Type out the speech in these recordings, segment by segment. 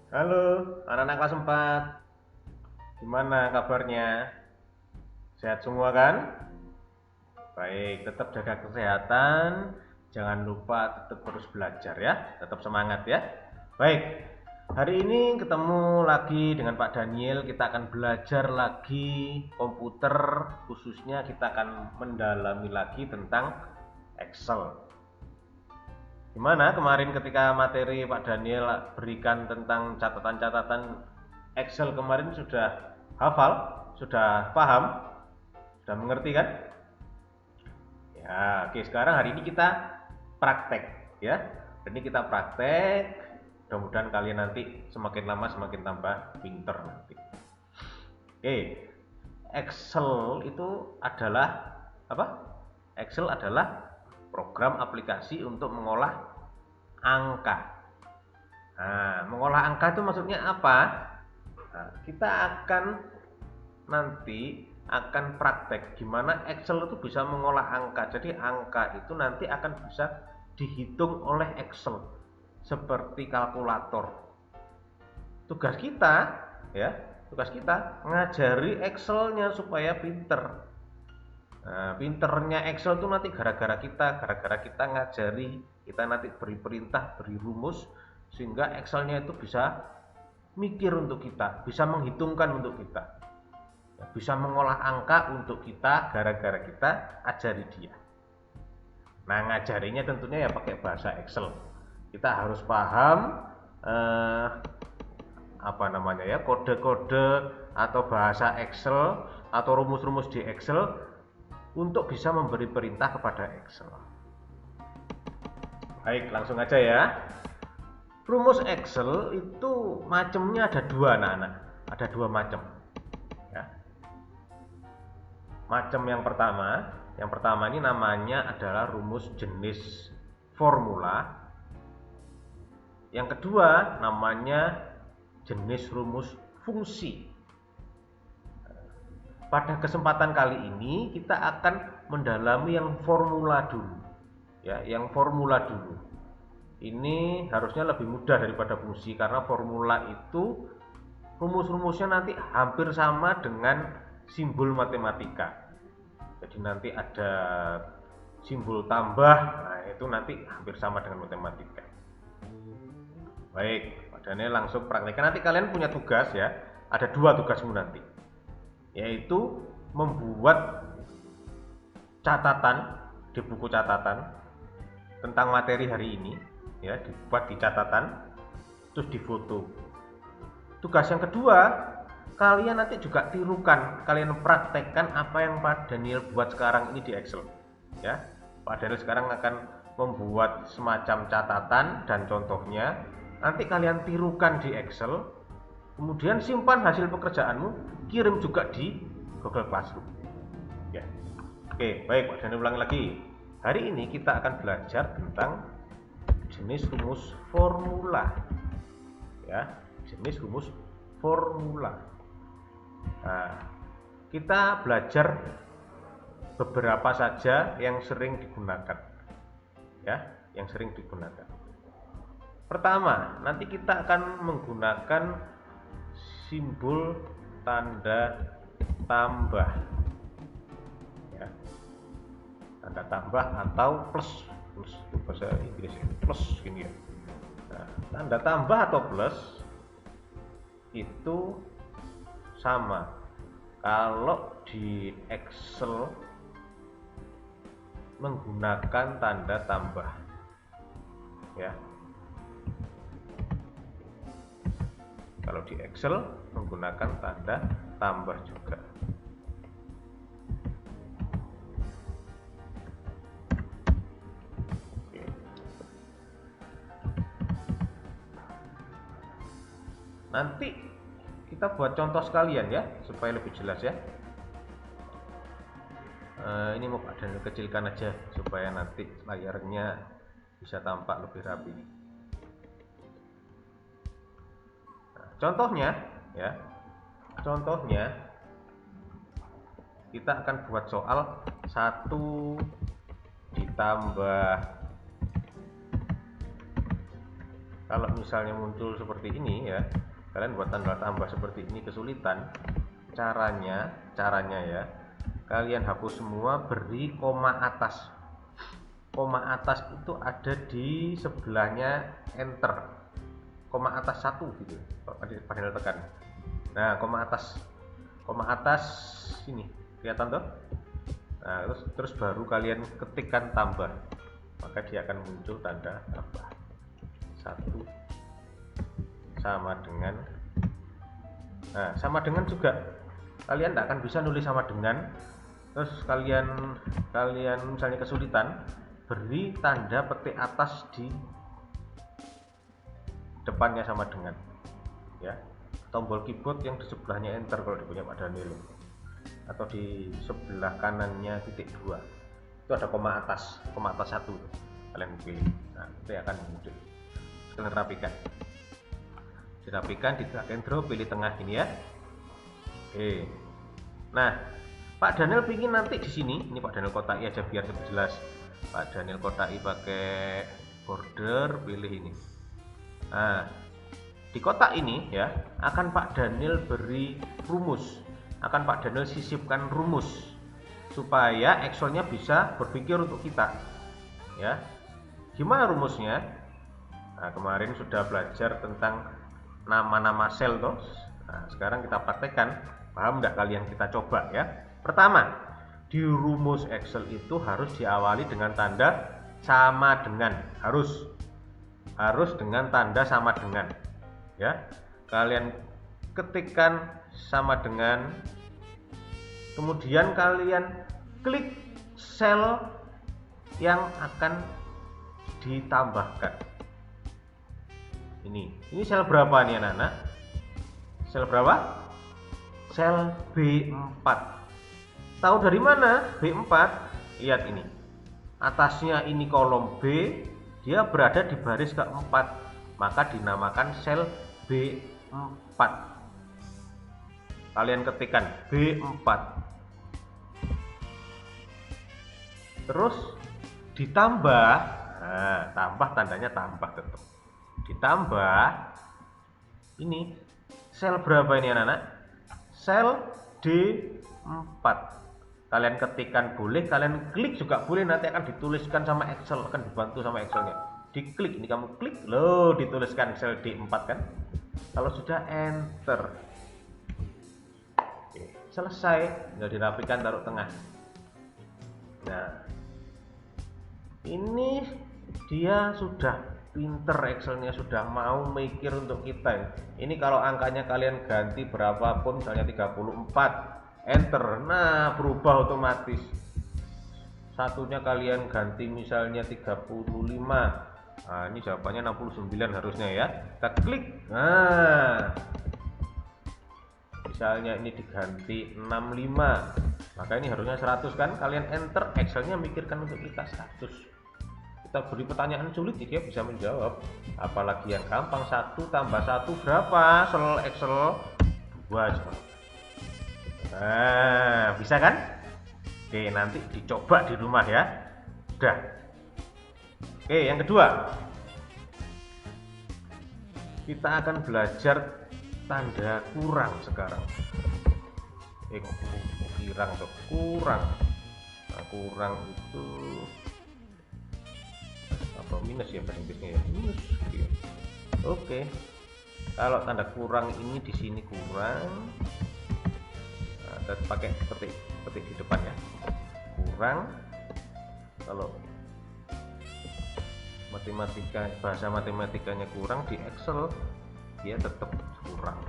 Halo, anak-anak kelas 4. Gimana kabarnya? Sehat semua kan? Baik, tetap jaga kesehatan. Jangan lupa tetap terus belajar ya. Tetap semangat ya. Baik, hari ini ketemu lagi dengan Pak Daniel. Kita akan belajar lagi komputer. Khususnya kita akan mendalami lagi tentang Excel. Gimana kemarin ketika materi Pak Daniel berikan tentang catatan-catatan Excel kemarin, sudah hafal? Sudah paham? Sudah mengerti kan? Ya, oke, sekarang hari ini kita praktek ya. Hari ini kita praktek. Mudah-mudahan kalian nanti semakin lama semakin tambah pinter nanti. Oke, Excel itu adalah apa? Excel adalah program aplikasi untuk mengolah angka. Nah, mengolah angka itu maksudnya apa? Nah, kita akan nanti praktek gimana Excel itu bisa mengolah angka. Jadi angka itu nanti akan bisa dihitung oleh Excel seperti kalkulator. Tugas kita ya, tugas kita ngajari Excelnya supaya pinter. Nah, pinternya Excel itu nanti gara-gara kita ngajari, kita nanti beri perintah, beri rumus, sehingga Excelnya itu bisa mikir untuk kita, bisa menghitungkan untuk kita, bisa mengolah angka untuk kita gara-gara kita ajari dia. Nah, ngajarinya tentunya ya pakai bahasa Excel. Kita harus paham apa namanya ya, kode-kode atau bahasa Excel atau rumus-rumus di Excel untuk bisa memberi perintah kepada Excel. Baik, langsung aja ya. Rumus Excel itu macamnya ada dua, anak-anak. Ada dua macam. Ya. Macam yang pertama ini namanya adalah rumus jenis formula. Yang kedua namanya jenis rumus fungsi. Pada kesempatan kali ini kita akan mendalami yang formula dulu. Ya, yang formula dulu. Ini harusnya lebih mudah daripada fungsi karena formula itu rumus-rumusnya nanti hampir sama dengan simbol matematika. Jadi nanti ada simbol tambah, nah itu nanti hampir sama dengan matematika. Baik, Pak Daniel langsung praktekkan. Nanti kalian punya tugas ya, ada dua tugasmu nanti, yaitu membuat catatan di buku catatan tentang materi hari ini ya, dibuat di catatan terus difoto. Tugas yang kedua, kalian nanti juga tirukan, kalian praktekkan apa yang Pak Daniel buat sekarang ini di Excel ya. Pak Daniel sekarang akan membuat semacam catatan dan contohnya, nanti kalian tirukan di Excel, kemudian simpan hasil pekerjaanmu, kirim juga di Google Classroom ya. Oke, baik Pak Daniel ulangi lagi. Hari ini kita akan belajar tentang jenis rumus formula ya, jenis rumus formula. Nah, kita belajar beberapa saja yang sering digunakan ya, yang sering digunakan. Pertama, nanti kita akan menggunakan simbol tanda tambah ya, tanda tambah atau plus itu bahasa Inggris ya, plus gini ya. Nah, tanda tambah atau plus itu sama kalau di Excel menggunakan tanda tambah ya. Kalau di Excel menggunakan tanda tambah juga. Oke. Nanti kita buat contoh sekalian ya, supaya lebih jelas ya. Ini mau Pak Daniel kecilkan aja supaya nanti layarnya bisa tampak lebih rapi. Nah, contohnya ya, contohnya kita akan buat soal 1 ditambah Kalau misalnya muncul seperti ini ya, kalian buat tanda tambah seperti ini kesulitan, caranya ya, kalian hapus semua, beri koma atas. Koma atas itu ada di sebelahnya enter, koma atas 1 gitu, panel tekan. Nah, koma atas ini kelihatan tuh. Nah, terus baru kalian ketikkan tambah, maka dia akan muncul tanda tambah. 1 sama dengan, nah sama dengan juga kalian tidak akan bisa nulis sama dengan. Terus kalian misalnya kesulitan, beri tanda petik atas di depannya sama dengan ya, tombol keyboard yang di sebelahnya enter kalau dipunya Pak Daniel, atau di sebelah kanannya titik 2 itu ada koma atas 1, kalian pilih. Nah, itu akan muncul. Kalian dirapikan, di drag and drop, pilih tengah ini ya. Oke. Nah, Pak Daniel pingin nanti di sini, ini Pak Daniel kotai aja biar lebih jelas. Pak Daniel kotai pakai border, pilih ini. Nah, di kotak ini ya, akan Pak Daniel beri rumus, akan Pak Daniel sisipkan rumus supaya Excelnya bisa berpikir untuk kita ya. Gimana rumusnya? Nah, kemarin sudah belajar tentang nama-nama sel toh. Nah, sekarang kita praktekkan, paham nggak kalian? Kita coba ya. Pertama, di rumus Excel itu harus diawali dengan tanda sama dengan, harus dengan tanda sama dengan ya. Kalian ketikkan sama dengan, kemudian kalian klik sel yang akan ditambahkan. Ini sel berapa nih anak-anak? Sel berapa? Sel B4. Tahu dari mana B4? Lihat ini, atasnya ini kolom B, dia berada di baris keempat, maka dinamakan sel B4. Kalian ketikkan B4, terus ditambah. Nah, tambah tandanya tambah tetap. Ditambah ini sel berapa ini anak-anak? Sel D4. Kalian ketikkan boleh, kalian klik juga boleh, nanti akan dituliskan sama Excel, akan dibantu sama Excelnya. Diklik, ini kamu klik, loh dituliskan sel D4 kan. Kalau sudah enter, oke, selesai, tinggal dirapikan, taruh tengah. Nah, ini dia sudah pinter, Excelnya sudah mau mikir untuk kita. Ini kalau angkanya kalian ganti berapapun, misalnya 34, enter, nah berubah otomatis. Satunya kalian ganti misalnya 35, nah ini jawabannya 69 harusnya ya. Kita klik, nah misalnya ini diganti 65, maka ini harusnya 100 kan. Kalian enter, Excelnya mikirkan untuk kita 100. Kita beri pertanyaan sulit, dia bisa menjawab. Apalagi yang gampang, 1 tambah 1 berapa? Excel 2. Nah, bisa kan? Oke, nanti dicoba di rumah ya. Udah. Oke, yang kedua, kita akan belajar tanda kurang sekarang. Kok kurang tuh? Kurang. Nah, kurang itu apa, minus ya bahasa Inggrisnya ya, minus gitu ya. Oke, kalau tanda kurang ini di sini kurang, nah, pakai petik di depan ya, kurang. Kalau bahasa matematikanya kurang, di Excel dia tetap kurang.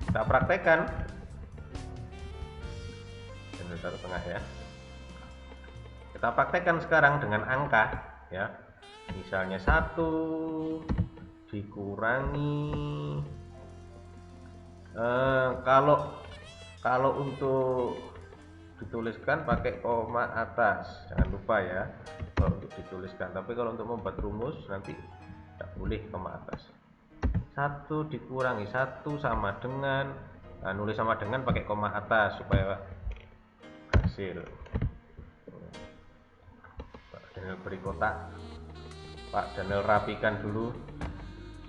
Kita praktekkan, taruh tengah ya. Kita praktekkan sekarang dengan angka ya. Misalnya 1 dikurangi, kalau untuk dituliskan pakai koma atas, jangan lupa ya kalau untuk dituliskan. Tapi kalau untuk membuat rumus nanti tidak boleh koma atas. 1 dikurangi 1 sama dengan, nah, nulis sama dengan pakai koma atas supaya hasil. Daniel beri kotak. Pak Daniel rapikan dulu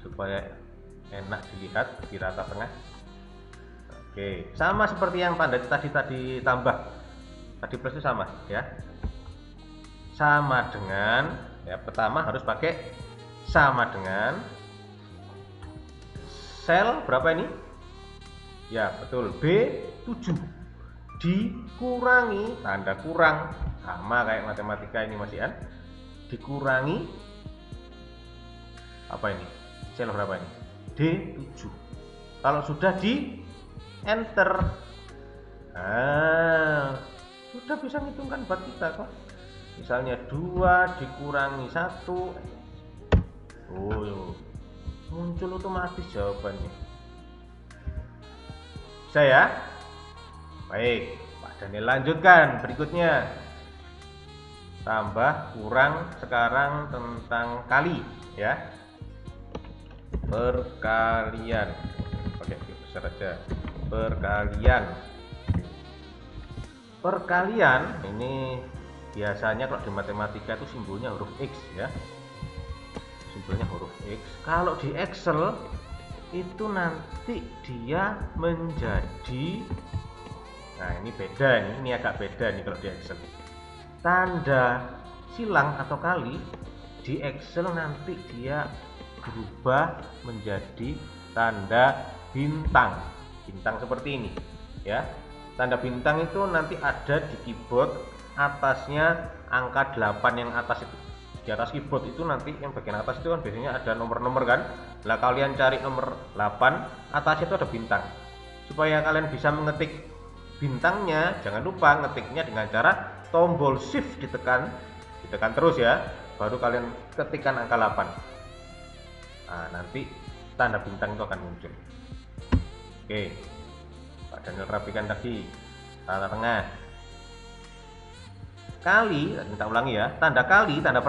supaya enak dilihat di rata tengah. Oke, sama seperti yang tanda tadi tambah. Tadi plus itu sama ya. Sama dengan ya, pertama harus pakai sama dengan sel berapa ini? Ya, betul, B7 dikurangi tanda kurang, sama kayak matematika ini masih kan, dikurangi apa ini, sel berapa ini, D7. Kalau sudah di enter, nah sudah bisa ngitungkan buat kita kok. Misalnya 2 dikurangi 1, oh muncul otomatis jawabannya. Bisa ya? Baik, Pak Daniel lanjutkan berikutnya. Tambah kurang sekarang tentang kali ya. Perkalian. Pakai besar aja. Perkalian. Perkalian ini biasanya kalau di matematika itu simbolnya huruf X ya. Simbolnya huruf X. Kalau di Excel itu nanti dia menjadi, nah ini beda, ini agak beda nih kalau di Excel. Tanda silang atau kali di Excel nanti dia berubah menjadi tanda bintang. Bintang seperti ini ya. Tanda bintang itu nanti ada di keyboard, atasnya angka 8 yang atas itu. Di atas keyboard itu nanti yang bagian atas itu kan biasanya ada nomor-nomor kan. Lah kalian cari nomor 8, atas itu ada bintang. Supaya kalian bisa mengetik bintangnya, jangan lupa ngetiknya dengan cara tombol shift ditekan terus ya. Baru kalian ketikkan angka 8. Nah, nanti tanda bintang itu akan muncul. Oke. Pak Daniel rapikan lagi tanda tengah. Kali, kita ulangi ya, tanda kali, tanda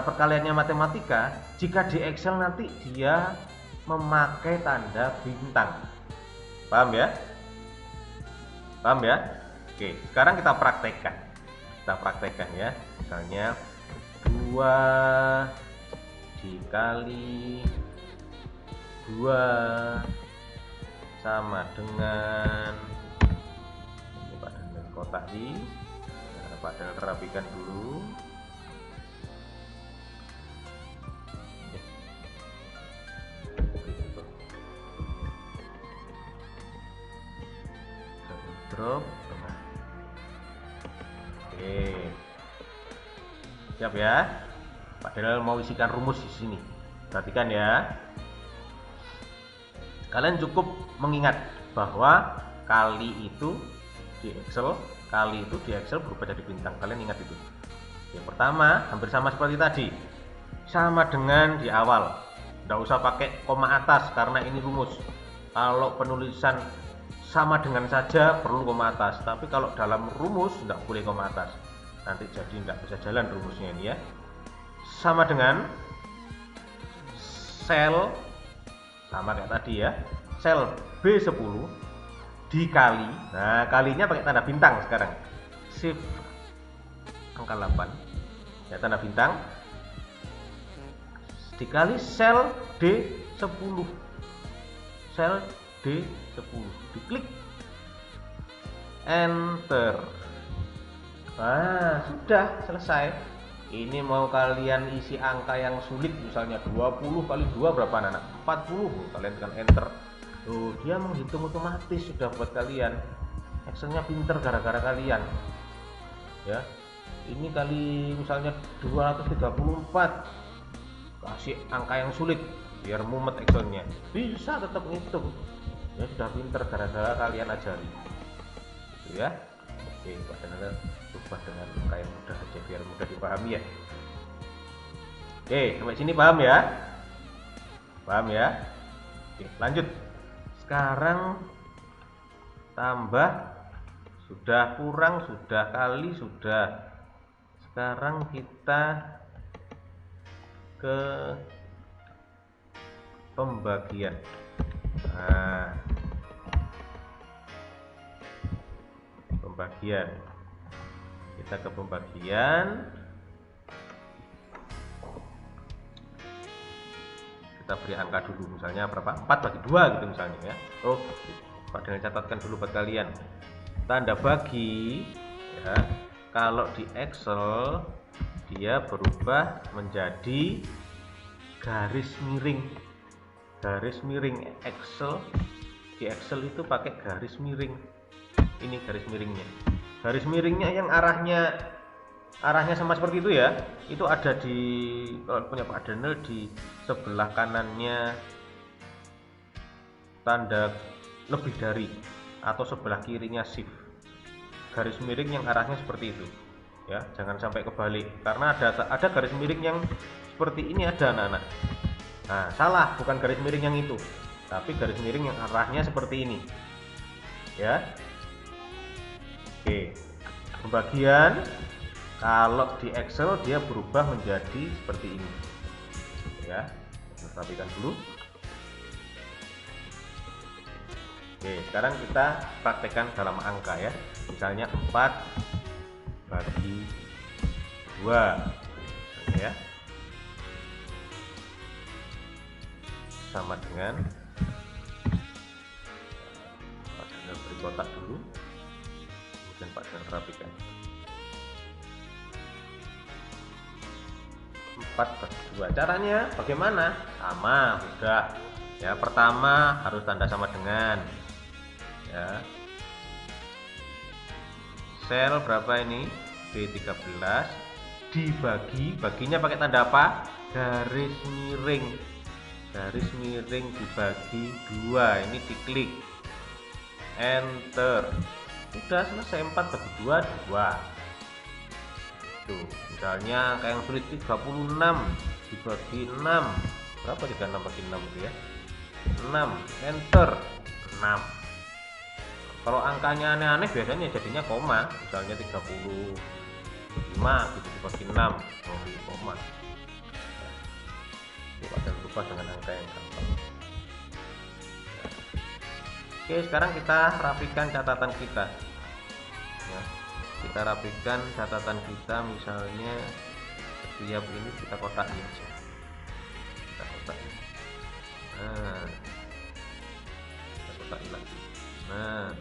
perkaliannya matematika, jika di Excel nanti dia memakai tanda bintang. Paham ya? Paham ya? Oke, sekarang kita praktekkan ya. Misalnya 2 dikali 2 sama dengan kotak di, nah, Pak Daniel rapikan dulu. Drop tengah. Oke, siap ya. Pak Daniel mau isikan rumus di sini. Perhatikan ya. Kalian cukup mengingat bahwa kali itu di Excel berubah jadi bintang. Kalian ingat itu. Yang pertama hampir sama seperti tadi, sama dengan di awal, tidak usah pakai koma atas karena ini rumus. Kalau penulisan sama dengan saja perlu koma atas, tapi kalau dalam rumus tidak boleh koma atas, nanti jadi tidak bisa jalan rumusnya ini ya. Sama dengan sel, sama kayak tadi ya, sel B10 dikali, nah kalinya pakai tanda bintang sekarang, shift angka 8 ya, tanda bintang dikali sel D10, sel D10, diklik enter. Nah sudah selesai. Ini mau kalian isi angka yang sulit, misalnya 20 kali 2 berapa anak? 40. Kalian tekan enter. Tuh, dia menghitung otomatis sudah buat kalian. Excelnya pinter gara-gara kalian. Ya. Ini kali misalnya 234. Kasih angka yang sulit biar mumet Excelnya. Bisa tetap ngitung. Ya sudah pinter gara-gara kalian ajari. Gitu ya. Oke, Pak Daniel ubah dengan angka yang mudah aja biar mudah dipahami ya. Oke, sampai sini paham ya? Paham ya? Oke, lanjut. Sekarang tambah sudah, kurang sudah, kali sudah. Sekarang kita ke pembagian. Nah, pembagian. Kita ke pembagian, kita beri angka dulu, misalnya berapa? 4 bagi 2 gitu misalnya ya. Oh, Pak Daniel catatkan dulu buat kalian. Tanda bagi ya, kalau di Excel dia berubah menjadi garis miring. Garis miring Excel, di Excel itu pakai garis miring. Ini garis miringnya. Garis miringnya yang arahnya sama seperti itu ya. Itu ada di, kalau punya Pak Daniel, di sebelah kanannya tanda lebih dari, atau sebelah kirinya shift. Garis miring yang arahnya seperti itu ya, jangan sampai kebalik, karena ada garis miring yang seperti ini, ada anak-anak. Nah, salah, bukan garis miring yang itu, tapi garis miring yang arahnya seperti ini ya. Oke, pembagian kalau di Excel dia berubah menjadi seperti ini ya. Kita rapikan dulu. Oke, sekarang kita praktekkan dalam angka ya. Misalnya 4 bagi 2 ya, sama dengan, Pak Daniel beri kotak dulu, kemudian Pak Daniel rapikan. 4 bagi 2. Caranya bagaimana? Sama, mudah ya. Pertama harus tanda sama dengan ya. Sel berapa ini? B13 dibagi, baginya pakai tanda apa? Garis miring. Garis miring dibagi 2, ini diklik, enter, sudah selesai. 4 bagi 2, 2. Tuh, misalnya kayak yang sulit, 36 dibagi 6, berapa 36 bagi 6 itu ya? 6, enter, 6. Kalau angkanya aneh-aneh biasanya jadinya koma, misalnya 35 gitu dibagi 6, oh ini koma. Coba dan lupa dengan angka yang gampang. Oke, sekarang kita rapikan catatan kita ya. Kita rapikan catatan kita, misalnya setiap ini kita kotaki aja, kita kotaki. Nah, kita kotaki lagi. Nah,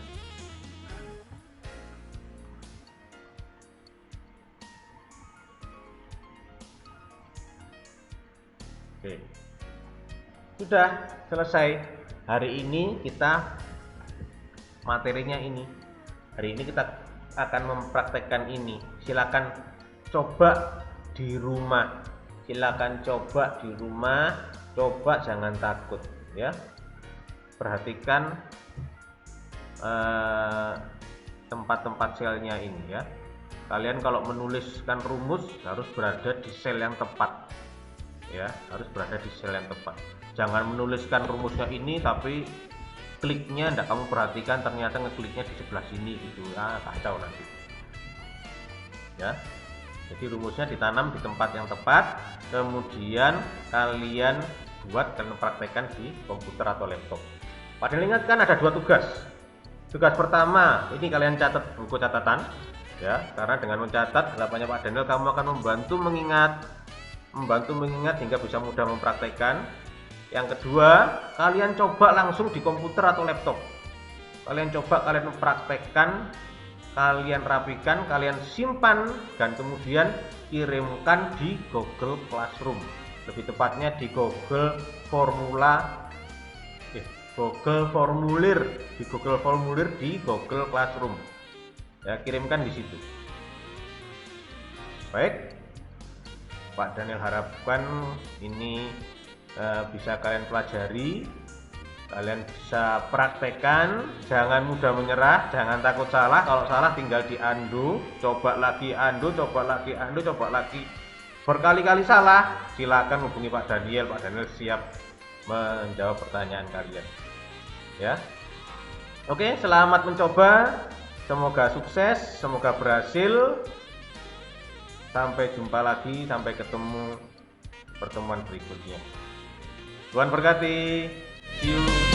oke, sudah selesai. Hari ini kita materinya ini. Hari ini kita akan mempraktekkan ini. Silakan coba di rumah. Silakan coba di rumah. Coba, jangan takut ya. Perhatikan tempat-tempat selnya ini ya. Kalian kalau menuliskan rumus harus berada di sel yang tepat ya, harus berada di sel yang tepat. Jangan menuliskan rumusnya ini tapi kliknya tidak kamu perhatikan, ternyata ngekliknya di sebelah sini gitu ya, kacau nanti ya. Jadi rumusnya ditanam di tempat yang tepat, kemudian kalian praktekkan di komputer atau laptop. Padahal ingatkan ada 2 tugas. Tugas pertama, ini kalian catat buku catatan ya, karena dengan mencatat harapannya Pak Daniel kamu akan membantu mengingat hingga bisa mudah mempraktekkan. Yang kedua, kalian coba langsung di komputer atau laptop. Kalian coba, kalian mempraktekkan, kalian rapikan, kalian simpan, dan kemudian kirimkan di Google Classroom. Lebih tepatnya di Google Formulir di Google Classroom ya, kirimkan di situ. Baik, Pak Daniel harapkan ini bisa kalian pelajari, kalian bisa praktekkan. Jangan mudah menyerah, jangan takut salah. Kalau salah tinggal di undo, coba lagi, coba lagi. Berkali-kali salah, silakan hubungi Pak Daniel. Pak Daniel siap menjawab pertanyaan kalian ya. Oke, selamat mencoba, semoga sukses, semoga berhasil. Sampai jumpa lagi, sampai ketemu pertemuan berikutnya. Tuhan berkati. See you.